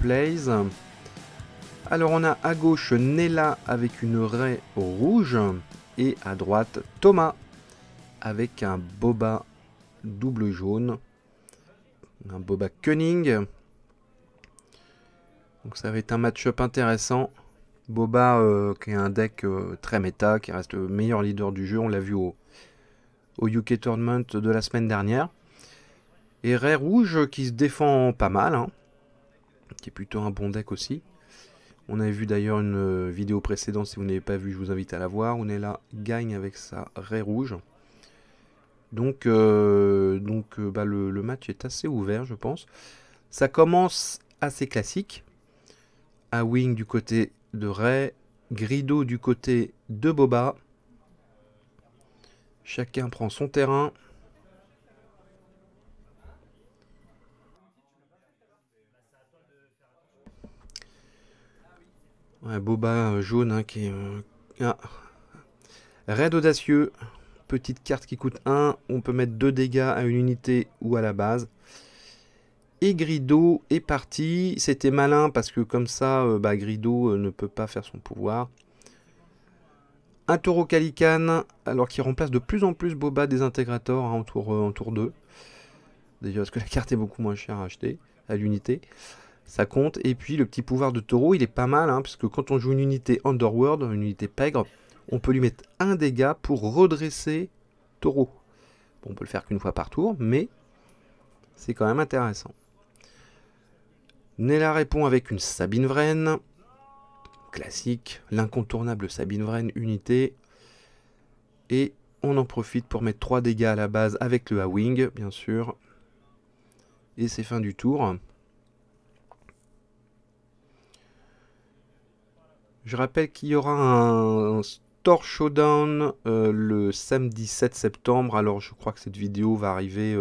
plays. Alors on a à gauche Nella avec une raie rouge et à droite Thomas avec un boba double jaune, un boba cunning. Donc ça va être un match-up intéressant. Boba qui est un deck très méta, qui reste le meilleur leader du jeu, on l'a vu au UK Tournament de la semaine dernière. Et raie rouge qui se défend pas mal, hein, qui est plutôt un bon deck aussi. On avait vu d'ailleurs une vidéo précédente, si vous n'avez pas vu, je vous invite à la voir. On est là, gagne avec sa raie rouge. Donc, le match est assez ouvert, je pense. Ça commence assez classique. A wing du côté de raie, Grido du côté de boba. Chacun prend son terrain. Ouais, boba jaune hein, qui est... Raid audacieux. Petite carte qui coûte 1. On peut mettre 2 dégâts à une unité ou à la base. Et Grido est parti. C'était malin parce que comme ça, Grido ne peut pas faire son pouvoir. Un taureau Calican, alors qu'il remplace de plus en plus Boba Désintégrator hein, en tour 2. D'ailleurs, parce que la carte est beaucoup moins chère à acheter à l'unité. Ça compte. Et puis le petit pouvoir de taureau, il est pas mal, hein, parce que quand on joue une unité Underworld, une unité pègre, on peut lui mettre un dégât pour redresser taureau. Bon, on peut le faire qu'une fois par tour, mais c'est quand même intéressant. Nella répond avec une Sabine Wren. Classique, l'incontournable Sabine Wren unité. Et on en profite pour mettre 3 dégâts à la base avec le A-Wing, bien sûr. Et c'est fin du tour. Je rappelle qu'il y aura un Store Showdown le samedi 7 septembre. Alors je crois que cette vidéo va arriver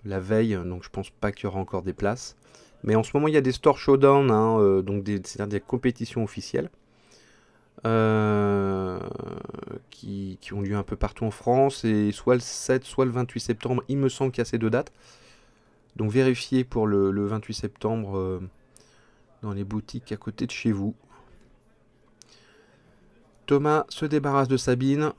la veille, donc je pense pas qu'il y aura encore des places. Mais en ce moment il y a des Store Showdown, hein, donc c'est-à-dire des compétitions officielles qui ont lieu un peu partout en France. Et soit le 7, soit le 28 septembre, il me semble qu'il y a ces deux dates. Donc vérifiez pour le 28 septembre dans les boutiques à côté de chez vous. Thomas se débarrasse de Sabine.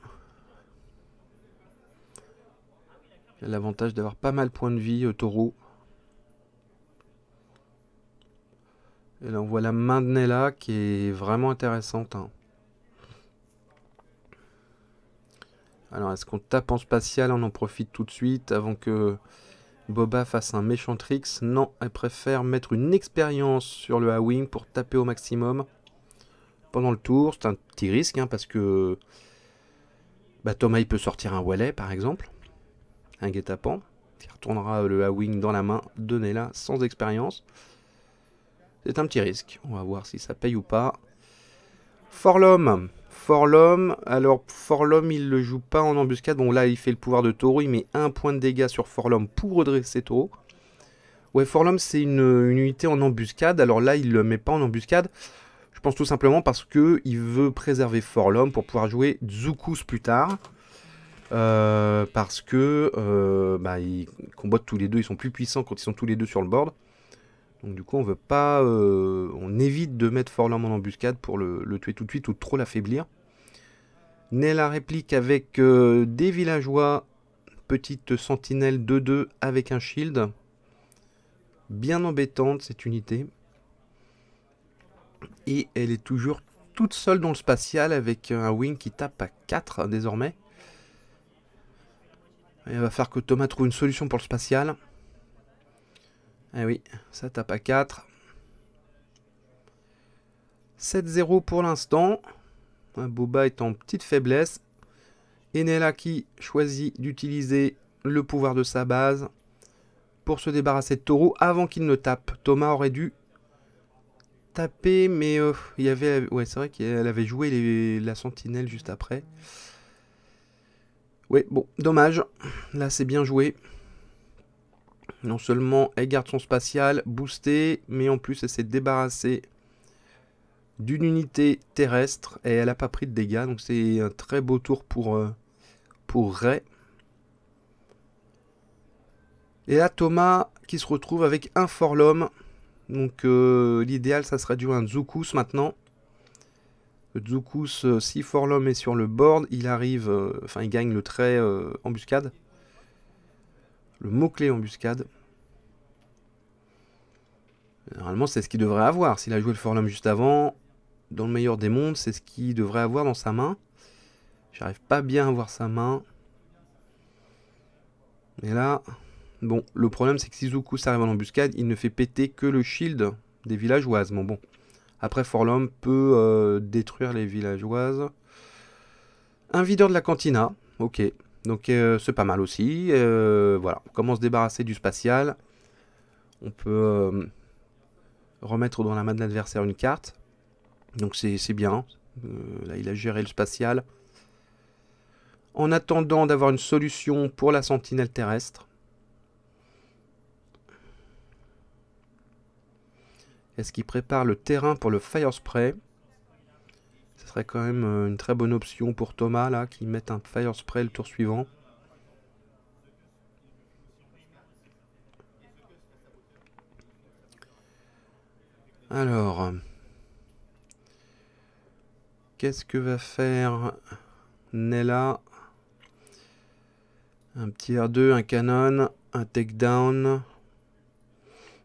Il a l'avantage d'avoir pas mal de points de vie, taureau. Et là on voit la main de Nella qui est vraiment intéressante. Hein. Alors est-ce qu'on tape en spatial? On en profite tout de suite avant que Boba fasse un méchant tricks. Non, elle préfère mettre une expérience sur le A-Wing pour taper au maximum pendant le tour. C'est un petit risque hein, parce que Thomas il peut sortir un Wallet par exemple, un guet-apens qui retournera le A-Wing dans la main de Nella sans expérience. C'est un petit risque, on va voir si ça paye ou pas. Forlom, alors Forlom il le joue pas en embuscade. Bon là il fait le pouvoir de taureau, il met 1 point de dégâts sur Forlom pour redresser taureau. Ouais, Forlom c'est une unité en embuscade, alors là il le met pas en embuscade. Je pense tout simplement parce que il veut préserver Forlom pour pouvoir jouer Zukus plus tard. Parce que ils combattent tous les deux, ils sont plus puissants quand ils sont tous les deux sur le board. Donc du coup on veut pas, on évite de mettre Forlom en embuscade pour le tuer tout de suite ou trop l'affaiblir. Nella réplique avec des villageois, petite sentinelle 2-2 avec un shield. Bien embêtante cette unité. Et elle est toujours toute seule dans le spatial avec un wing qui tape à 4 désormais. Il va falloir que Thomas trouve une solution pour le spatial. Ah oui, ça tape à 4. 7-0 pour l'instant. Boba est en petite faiblesse. Et Nella qui choisit d'utiliser le pouvoir de sa base pour se débarrasser de taureau avant qu'il ne tape. Thomas aurait dû taper, mais il y avait... Ouais, c'est vrai qu'elle avait joué la sentinelle juste après. Ouais, bon, dommage. Là, c'est bien joué. Non seulement elle garde son spatial boosté, mais en plus elle s'est débarrassée d'une unité terrestre et elle n'a pas pris de dégâts. Donc c'est un très beau tour pour Ray. Et là Thomas qui se retrouve avec un Forlom. Donc l'idéal, ça serait de jouer un Zookus maintenant. Le Zookus, si Forlom est sur le board, il arrive, enfin il gagne le trait embuscade. Le mot-clé embuscade. Normalement, c'est ce qu'il devrait avoir. S'il a joué le Forlom juste avant, dans le meilleur des mondes, c'est ce qu'il devrait avoir dans sa main. J'arrive pas bien à voir sa main. Mais là, bon, le problème c'est que si Zookus arrive en embuscade, il ne fait péter que le shield des villageoises. Bon. Après, Forlom peut détruire les villageoises. Un videur de la cantina, ok. Donc c'est pas mal aussi. Voilà, comment se débarrasser du spatial. On peut remettre dans la main de l'adversaire une carte. Donc c'est bien. Là, il a géré le spatial. En attendant d'avoir une solution pour la sentinelle terrestre. Est-ce qu'il prépare le terrain pour le Fire Spray? Ce serait quand même une très bonne option pour Thomas, là, qui mette un Fire Spray le tour suivant. Alors, qu'est-ce que va faire Nella? Un petit R2, un canon, un takedown.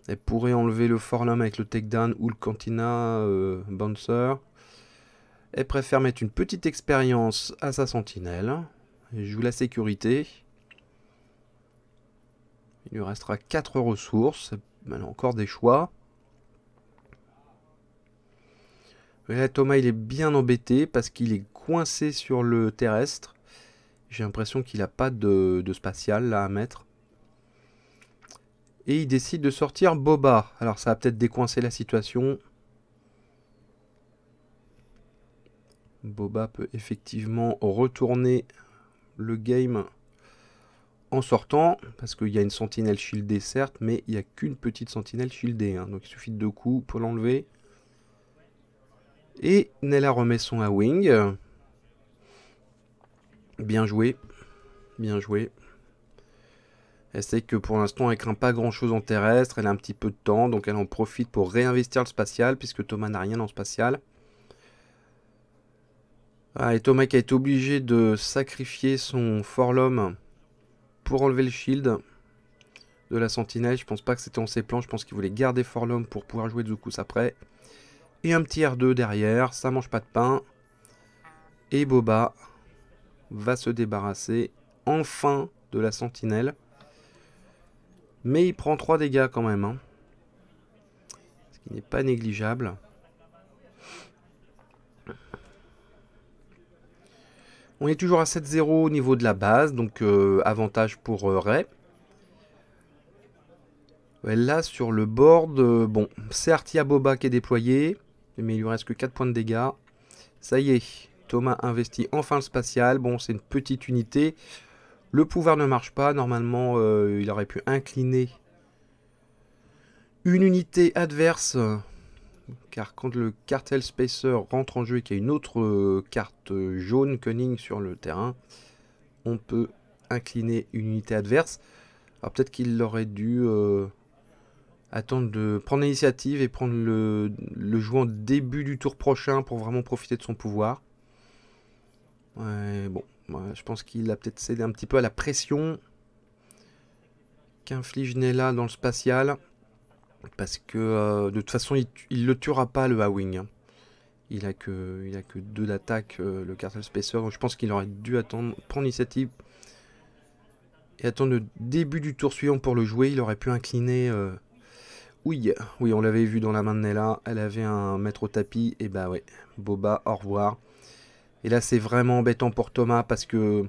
Elle pourrait enlever le Forlom avec le takedown ou le Cantina Bouncer. Elle préfère mettre une petite expérience à sa sentinelle. Elle joue la sécurité. Il lui restera 4 ressources. Elle a encore des choix. Et là, Thomas, il est bien embêté parce qu'il est coincé sur le terrestre. J'ai l'impression qu'il n'a pas de spatial là à mettre. Et il décide de sortir Boba. Alors ça va peut-être décoincer la situation. Boba peut effectivement retourner le game en sortant. Parce qu'il y a une sentinelle shieldée certes, mais il n'y a qu'une petite sentinelle shieldée. Hein. Donc il suffit de 2 coups pour l'enlever. Et Nella remet son A-Wing. Bien joué. Bien joué. Elle sait que pour l'instant, elle craint pas grand-chose en terrestre. Elle a un petit peu de temps, donc elle en profite pour réinvestir le spatial, puisque Thomas n'a rien en spatial. Ah, et Thomas qui a été obligé de sacrifier son Forlom pour enlever le shield de la sentinelle. Je pense pas que c'était en ses plans. Je pense qu'il voulait garder Forlom pour pouvoir jouer Zookus après. Et un petit R2 derrière. Ça mange pas de pain. Et Boba va se débarrasser enfin de la sentinelle. Mais il prend 3 dégâts quand même. Hein. Ce qui n'est pas négligeable. On est toujours à 7-0 au niveau de la base. Donc avantage pour Ray. Là sur le board, bon, certes il y a Boba qui est déployé. Mais il lui reste que 4 points de dégâts. Ça y est, Thomas investit enfin le spatial. Bon, c'est une petite unité. Le pouvoir ne marche pas. Normalement, il aurait pu incliner une unité adverse. Car quand le Cartel Spacer rentre en jeu et qu'il y a une autre carte jaune Cunning sur le terrain, on peut incliner une unité adverse. Alors peut-être qu'il aurait dû attendre de prendre l'initiative et prendre le jouer en début du tour prochain pour vraiment profiter de son pouvoir. Ouais, bon, ouais, je pense qu'il a peut-être cédé un petit peu à la pression qu'inflige Nella dans le spatial. Parce que de toute façon, il le tuera pas le A-Wing. Hein. Il a que 2 d'attaque, le Cartel Spacer. Donc je pense qu'il aurait dû attendre, prendre l'initiative et attendre le début du tour suivant pour le jouer. Il aurait pu incliner. Oui, on l'avait vu dans la main de Nella. Elle avait un maître au tapis. Et bah ouais, Boba, au revoir. Et là, c'est vraiment embêtant pour Thomas parce que.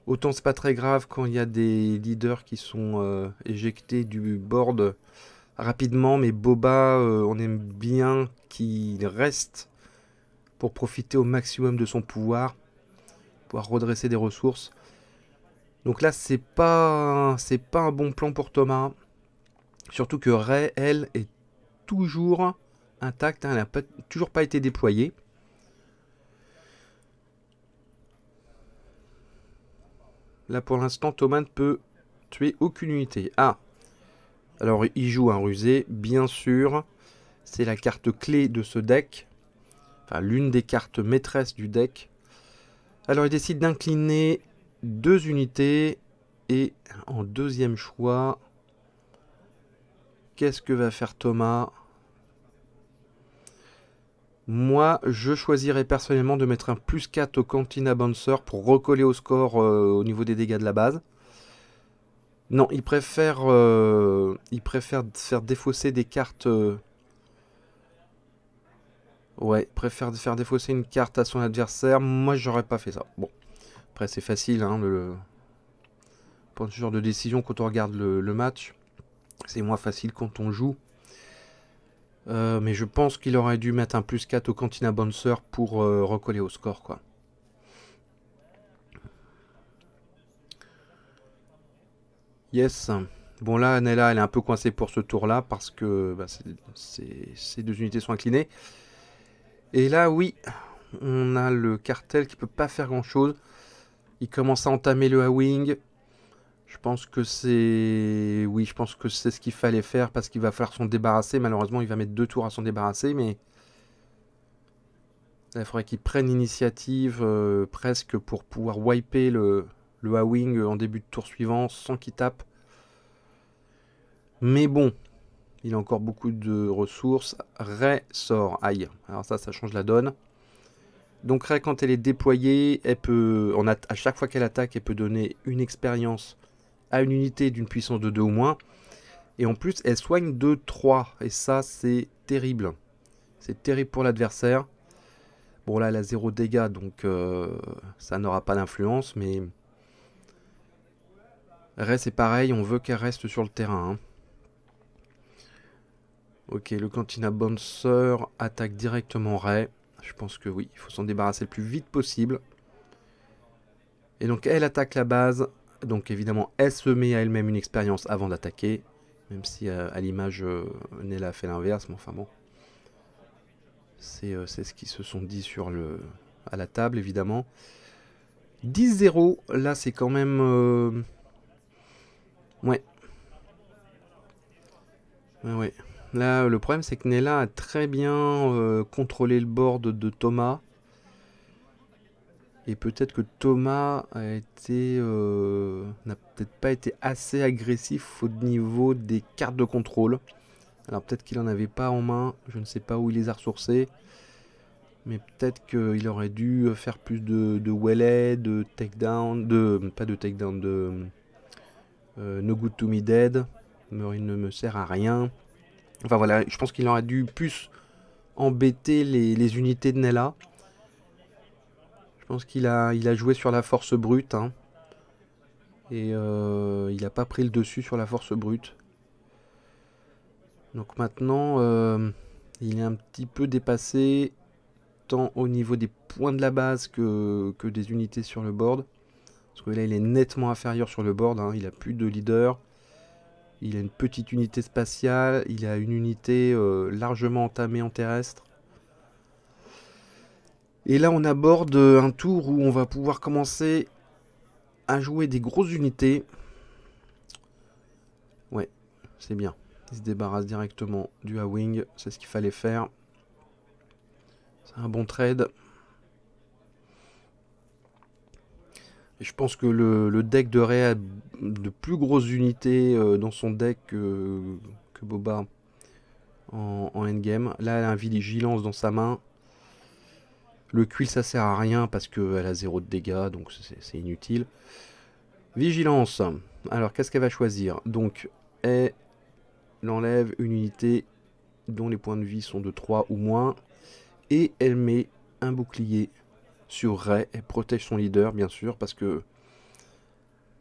Autant c'est pas très grave quand il y a des leaders qui sont éjectés du board rapidement, mais Boba, on aime bien qu'il reste pour profiter au maximum de son pouvoir, pouvoir redresser des ressources. Donc là, c'est pas un bon plan pour Thomas. Surtout que Rey, elle, est toujours intacte, hein, elle n'a toujours pas été déployée. Là pour l'instant, Thomas ne peut tuer aucune unité. Ah, alors il joue un rusé, bien sûr. C'est la carte clé de ce deck. Enfin, l'une des cartes maîtresses du deck. Alors il décide d'incliner 2 unités. Et en deuxième choix, qu'est-ce que va faire Thomas? Moi, je choisirais personnellement de mettre un +4 au Cantina Bouncer pour recoller au score au niveau des dégâts de la base. Non, il préfère faire défausser des cartes... ouais, il préfère faire défausser une carte à son adversaire. Moi, j'aurais pas fait ça. Bon, après, c'est facile, hein, pour ce genre de décision, quand on regarde le match. C'est moins facile quand on joue. Mais je pense qu'il aurait dû mettre un +4 au Cantina Bouncer pour recoller au score, quoi. Yes. Bon là, Nella, elle est un peu coincée pour ce tour-là parce que bah, ces 2 unités sont inclinées. Et là, oui, on a le cartel qui peut pas faire grand-chose. Il commence à entamer le A-Wing. Je pense que c'est... Oui, je pense que c'est ce qu'il fallait faire parce qu'il va falloir s'en débarrasser. Malheureusement, il va mettre 2 tours à s'en débarrasser, mais... Là, il faudrait qu'il prenne l'initiative presque pour pouvoir wiper le A-Wing en début de tour suivant sans qu'il tape. Mais bon, il a encore beaucoup de ressources. Ray sort. Aïe. Alors ça change la donne. Donc Ray, quand elle est déployée, elle peut, à chaque fois qu'elle attaque, elle peut donner une expérience à une unité d'une puissance de 2 ou moins. Et en plus, elle soigne de 3. Et ça, c'est terrible. C'est terrible pour l'adversaire. Bon, là, elle a 0 dégâts, donc ça n'aura pas d'influence. Mais Ray, c'est pareil, on veut qu'elle reste sur le terrain. Hein. Ok, le Cantina Bouncer attaque directement Ray. Je pense que oui, il faut s'en débarrasser le plus vite possible. Et donc elle attaque la base. Donc évidemment, elle se met à elle-même une expérience avant d'attaquer. Même si à l'image, Nella fait l'inverse. Mais enfin bon. C'est ce qu'ils se sont dit à la table, évidemment. 10-0, là c'est quand même... Ouais. Ouais. Là, le problème, c'est que Nella a très bien contrôlé le board de Thomas. Et peut-être que Thomas n'a peut-être pas été assez agressif au niveau des cartes de contrôle. Alors peut-être qu'il n'en avait pas en main. Je ne sais pas où il les a ressourcées. Mais peut-être qu'il aurait dû faire plus de Wellhead, de takedown, pas de takedown, de No Good To Me Dead. Il ne me sert à rien. Enfin voilà, je pense qu'il aurait dû plus embêter les unités de Nella. Je pense qu'il a joué sur la force brute. Hein. Et il n'a pas pris le dessus sur la force brute. Donc maintenant, il est un petit peu dépassé, tant au niveau des points de la base que des unités sur le board. Parce que là, il est nettement inférieur sur le board. Hein. Il n'a plus de leader. Il a une petite unité spatiale. Il a une unité largement entamée en terrestre. Et là, on aborde un tour où on va pouvoir commencer à jouer des grosses unités. Ouais, c'est bien. Il se débarrasse directement du A-Wing. C'est ce qu'il fallait faire. C'est un bon trade. Et je pense que le deck de Ray a de plus grosses unités dans son deck que Boba en endgame. Là, elle a un vigilance dans sa main. Le Quill, ça sert à rien parce qu'elle a 0 de dégâts, donc c'est inutile. Vigilance. Alors, qu'est-ce qu'elle va choisir? Donc, elle enlève une unité dont les points de vie sont de 3 ou moins. Et elle met un bouclier sur Ray. Elle protège son leader, bien sûr, parce que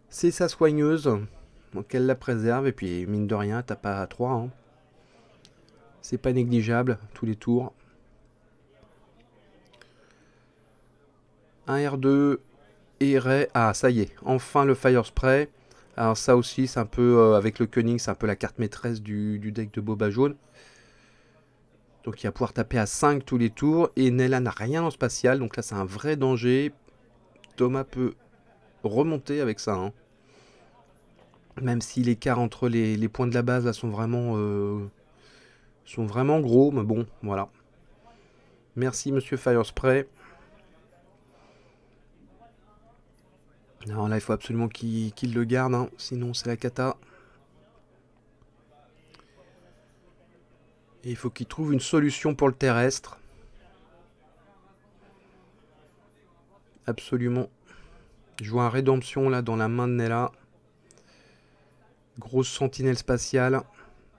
c'est sa soigneuse. Donc, elle la préserve. Et puis, mine de rien, t'as pas 3. Hein. C'est pas négligeable, tous les tours. Un R2 et Ray. Ah, ça y est, enfin le Fire Spray. Alors ça aussi, c'est un peu, avec le Cunning, c'est un peu la carte maîtresse du deck de Boba Jaune. Donc il va pouvoir taper à 5 tous les tours. Et Nella n'a rien en spatial, donc là c'est un vrai danger. Thomas peut remonter avec ça. Hein. Même si l'écart entre les points de la base là, sont vraiment gros. Mais bon, voilà. Merci Monsieur Firespray. Non, là, il faut absolument qu'il le garde. Hein. Sinon, c'est la cata. Et il faut qu'il trouve une solution pour le terrestre. Absolument. Je vois un rédemption là dans la main de Nella. Grosse sentinelle spatiale.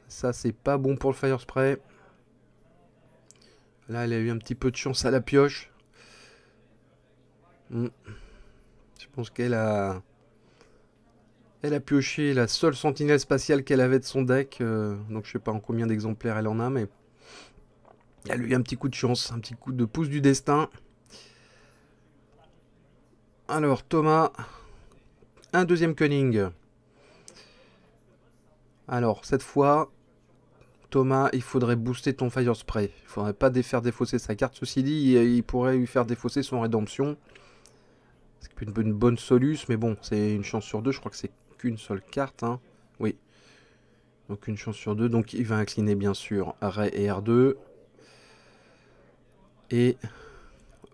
Ça, c'est pas bon pour le Firespray. Là, elle a eu un petit peu de chance à la pioche. Je pense qu'elle a... Elle a pioché la seule sentinelle spatiale qu'elle avait de son deck. Donc je sais pas en combien d'exemplaires elle en a, mais... Elle a eu un petit coup de chance, un petit coup de pouce du destin. Alors, Thomas... Un deuxième Cunning. Alors, cette fois... Thomas, il faudrait booster ton Firespray. Il faudrait pas faire défausser sa carte. Ceci dit, il pourrait lui faire défausser son rédemption. C'est une bonne soluce, mais bon, c'est une chance sur deux. Je crois que c'est qu'une seule carte. Hein. Oui. Donc une chance sur deux. Donc il va incliner bien sûr Ray et R2. Et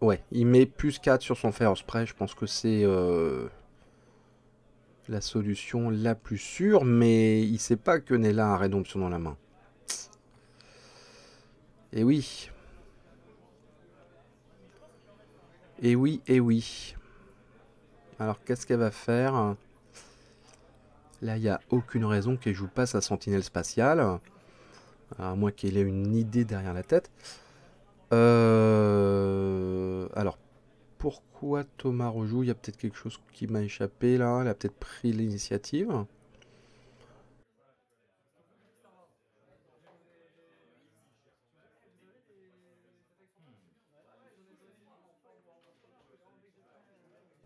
ouais, il met plus 4 sur son Firespray. Je pense que c'est la solution la plus sûre. Mais il sait pas que Nella a rédemption dans la main. Et oui. Et oui, et oui. Alors qu'est-ce qu'elle va faire? Là, il n'y a aucune raison qu'elle joue pas sa sentinelle spatiale. À moins qu'elle ait une idée derrière la tête. Alors, pourquoi Thomas rejoue? Il y a peut-être quelque chose qui m'a échappé là. Elle a peut-être pris l'initiative.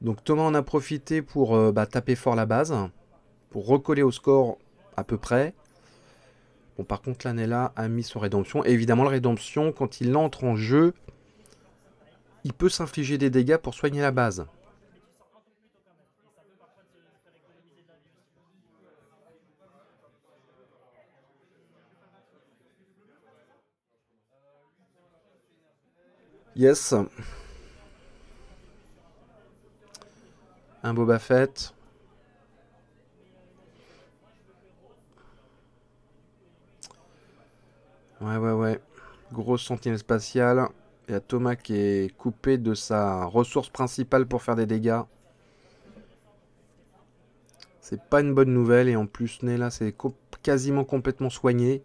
Donc Thomas en a profité pour taper fort la base. Pour recoller au score à peu près. Bon, par contre, là, Nella a mis son rédemption. Et évidemment, le rédemption, quand il entre en jeu, il peut s'infliger des dégâts pour soigner la base. Yes. Un Boba Fett. Ouais. Grosse sentinelle spatiale. Il y a Thomas qui est coupé de sa ressource principale pour faire des dégâts. C'est pas une bonne nouvelle. Et en plus, Nella, c'est quasiment complètement soigné.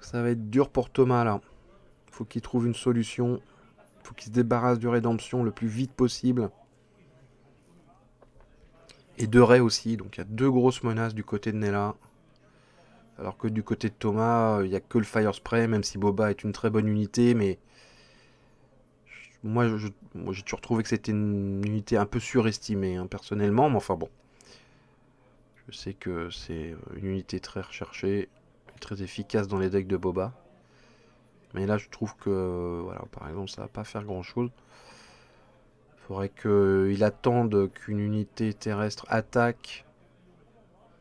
Ça va être dur pour Thomas, là. Faut qu'il trouve une solution. Faut qu'il se débarrasse du rédemption le plus vite possible. Et de Ray aussi. Donc il y a deux grosses menaces du côté de Nella. Alors que du côté de Thomas, il n'y a que le Firespray, même si Boba est une très bonne unité, mais moi j'ai toujours trouvé que c'était une unité un peu surestimée, hein, personnellement, mais enfin bon. Je sais que c'est une unité très recherchée, très efficace dans les decks de Boba. Mais là je trouve que, voilà, par exemple, ça va pas faire grand chose. Il faudrait qu'il attende qu'une unité terrestre attaque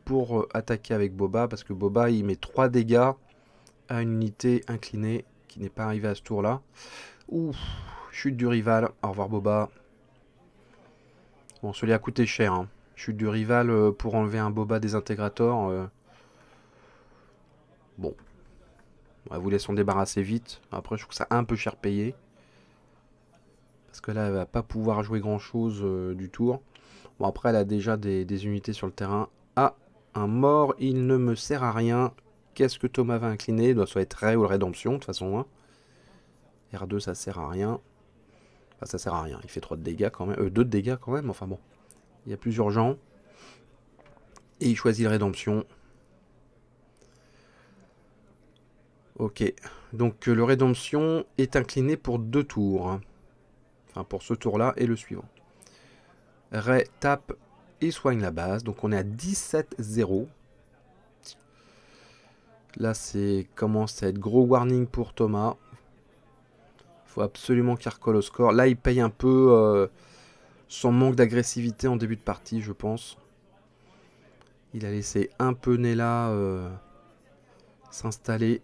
pour attaquer avec Boba, parce que Boba il met 3 dégâts à une unité inclinée qui n'est pas arrivée à ce tour là. Ouf, chute du rival, au revoir Boba. Bon, celui a coûté cher, hein. Chute du rival pour enlever un Boba désintégrator. Bon, on va vous laisser en débarrasser vite. Après je trouve que ça un peu cher payé. Parce que là elle va pas pouvoir jouer grand chose du tour. Bon, après elle a déjà des unités sur le terrain. Ah, un mort, il ne me sert à rien. Qu'est-ce que Thomas va incliner? Il doit soit être Ray ou le Rédemption, de toute façon. Hein. R2, ça sert à rien. Enfin, ça sert à rien. Il fait 3 de dégâts quand même. 2 de dégâts quand même. Enfin bon. Il y a plus urgent. Et il choisit le Rédemption. Ok. Donc le Rédemption est incliné pour 2 tours. Enfin, pour ce tour-là et le suivant. Ray tape et soigne la base. Donc on est à 17-0. Là, c'est commence à être gros warning pour Thomas. Faut absolument qu'il recolle au score. Là, il paye un peu son manque d'agressivité en début de partie, je pense. Il a laissé un peu Nella s'installer.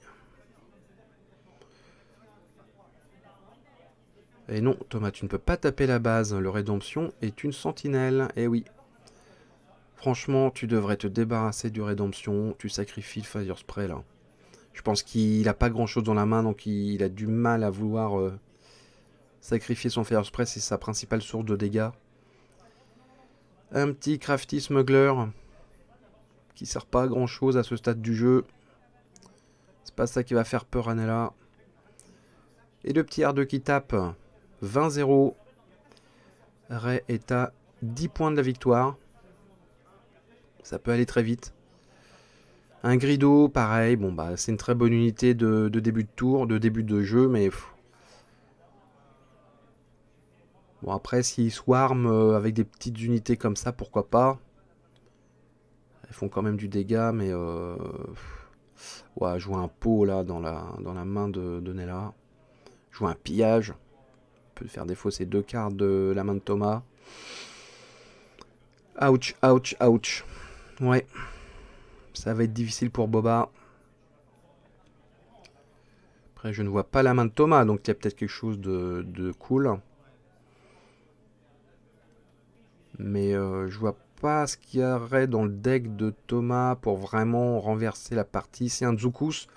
Et non, Thomas, tu ne peux pas taper la base. Le Rédemption est une sentinelle. Eh oui. Franchement, tu devrais te débarrasser du Rédemption. Tu sacrifies le Fire Spray, là. Je pense qu'il n'a pas grand-chose dans la main, donc il a du mal à vouloir sacrifier son Fire Spray. C'est sa principale source de dégâts. Un petit Crafty Smuggler qui sert pas à grand-chose à ce stade du jeu. C'est pas ça qui va faire peur à Nella. Et le petit R2 qui tape 20-0. Ray est à 10 points de la victoire. Ça peut aller très vite. Un Grido, pareil. Bon, bah, c'est une très bonne unité de début de tour, de début de jeu, mais... Bon, après, s'ils swarm avec des petites unités comme ça, pourquoi pas. Elles font quand même du dégât, mais... Ouais, jouer un pot, là, dans la main de Nella. Jouer un pillage. Peut faire défausser 2 cartes de la main de Thomas. Ouch, ouch, ouch. Ouais. Ça va être difficile pour Boba. Après, je ne vois pas la main de Thomas, donc il y a peut-être quelque chose de cool. Mais je vois pas ce qu'il y aurait dans le deck de Thomas pour vraiment renverser la partie. C'est un Zookus.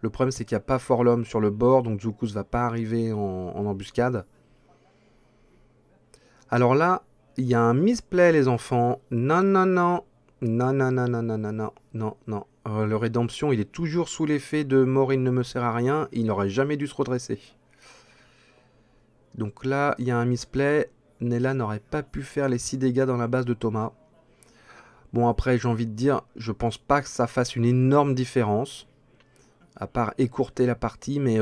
Le problème, c'est qu'il n'y a pas Forlom sur le bord, donc Zookus va pas arriver en embuscade. Alors là, il y a un misplay, les enfants. Non, non, non. Non, non, non, non, non, non, non, non, non. Le Rédemption, il est toujours sous l'effet de mort, il ne me sert à rien. Il n'aurait jamais dû se redresser. Donc là, il y a un misplay. Nella n'aurait pas pu faire les 6 dégâts dans la base de Thomas. Bon, après, j'ai envie de dire, je pense pas que ça fasse une énorme différence. À part écourter la partie, mais...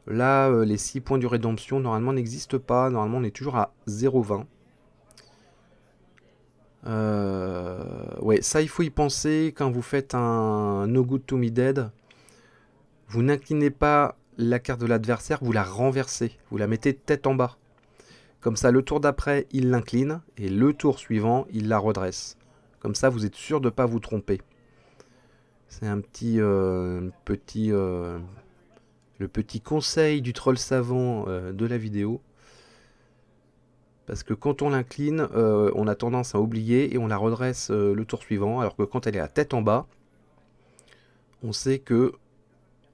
Là, les 6 points du Rédemption, normalement, n'existent pas. Normalement, on est toujours à 0,20. Ouais, ça, il faut y penser quand vous faites un No Good To Me Dead. Vous n'inclinez pas la carte de l'adversaire, vous la renversez. Vous la mettez tête en bas. Comme ça, le tour d'après, il l'incline. Et le tour suivant, il la redresse. Comme ça, vous êtes sûr de ne pas vous tromper. C'est un le petit conseil du troll savant de la vidéo. Parce que quand on l'incline, on a tendance à oublier et on la redresse le tour suivant. Alors que quand elle est à tête en bas, on sait que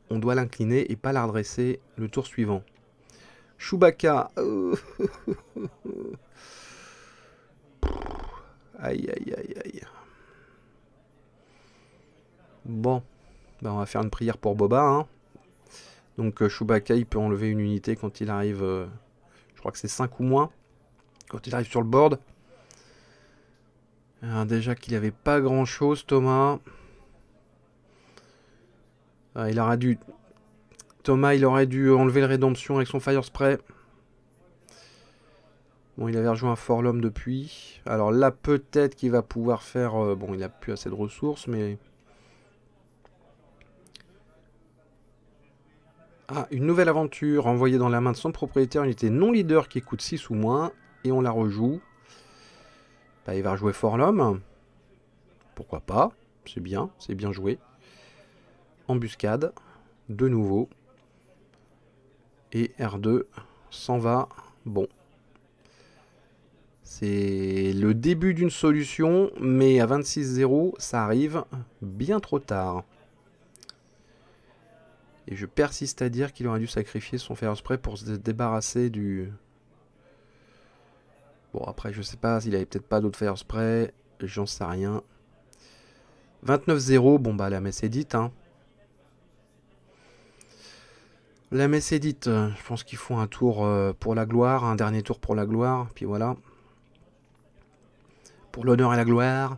on doit l'incliner et pas la redresser le tour suivant. Chewbacca. Aïe, aïe, aïe, aïe. Bon, ben on va faire une prière pour Boba, hein. Donc Chewbacca, il peut enlever une unité quand il arrive, je crois que c'est 5 ou moins, quand il arrive sur le board. Alors, déjà qu'il avait pas grand chose, Thomas. Ah, Thomas, il aurait dû enlever le Rédemption avec son Fire Spray. Bon, il avait rejoint un Forlom depuis. Alors là, peut-être qu'il va pouvoir faire... bon, il n'a plus assez de ressources, mais... Ah, une nouvelle aventure envoyée dans la main de son propriétaire, unité non leader qui coûte 6 ou moins. Et on la rejoue. Bah, il va rejouer Forlom. Pourquoi pas? C'est bien joué. Embuscade. De nouveau. Et R2 s'en va. Bon. C'est le début d'une solution, mais à 26-0, ça arrive bien trop tard. Et je persiste à dire qu'il aurait dû sacrifier son Fire Spray pour se débarrasser du... Bon, après, je sais pas s'il avait peut-être pas d'autres Fire Spray. J'en sais rien. 29-0, bon bah la messe est dite, hein. La messe est dite. Je pense qu'ils font un tour pour la gloire, un dernier tour pour la gloire, puis voilà. Pour l'honneur et la gloire.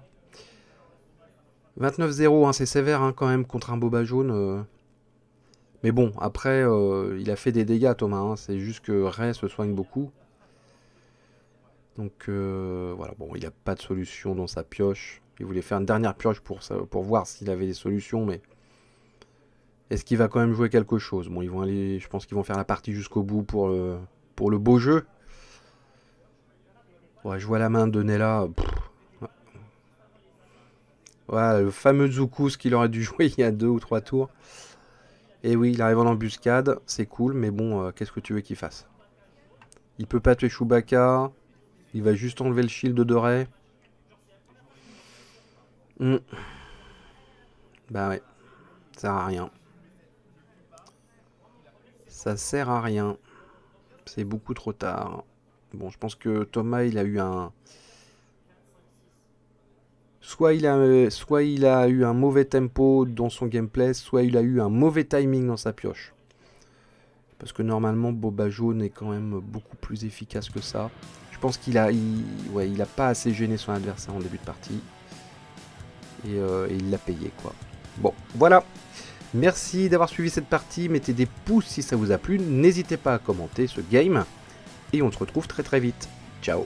29-0, hein, c'est sévère hein, quand même contre un Boba jaune. Mais bon, après, il a fait des dégâts, Thomas. Hein, c'est juste que Ray se soigne beaucoup. Donc voilà, bon, il n'a pas de solution dans sa pioche. Il voulait faire une dernière pioche pour voir s'il avait des solutions, mais... Est-ce qu'il va quand même jouer quelque chose? Bon, ils vont aller, je pense qu'ils vont faire la partie jusqu'au bout pour le beau jeu. Ouais, je vois la main de Nella. Ouais, le fameux Zoukouz qu'il aurait dû jouer il y a 2 ou 3 tours. Et oui, il arrive en embuscade, c'est cool, mais bon, qu'est-ce que tu veux qu'il fasse? Il peut pas tuer Chewbacca, il va juste enlever le shield de Rey. Bah ouais, ça sert à rien. Ça sert à rien. C'est beaucoup trop tard. Bon, je pense que Thomas, il a eu un... Soit il a eu un mauvais tempo dans son gameplay, soit il a eu un mauvais timing dans sa pioche. Parce que normalement, Boba Jaune est quand même beaucoup plus efficace que ça. Je pense qu'il a, il a pas assez gêné son adversaire en début de partie. Et il l'a payé, quoi. Bon, voilà. Merci d'avoir suivi cette partie. Mettez des pouces si ça vous a plu. N'hésitez pas à commenter ce game. Et on se retrouve très très vite. Ciao.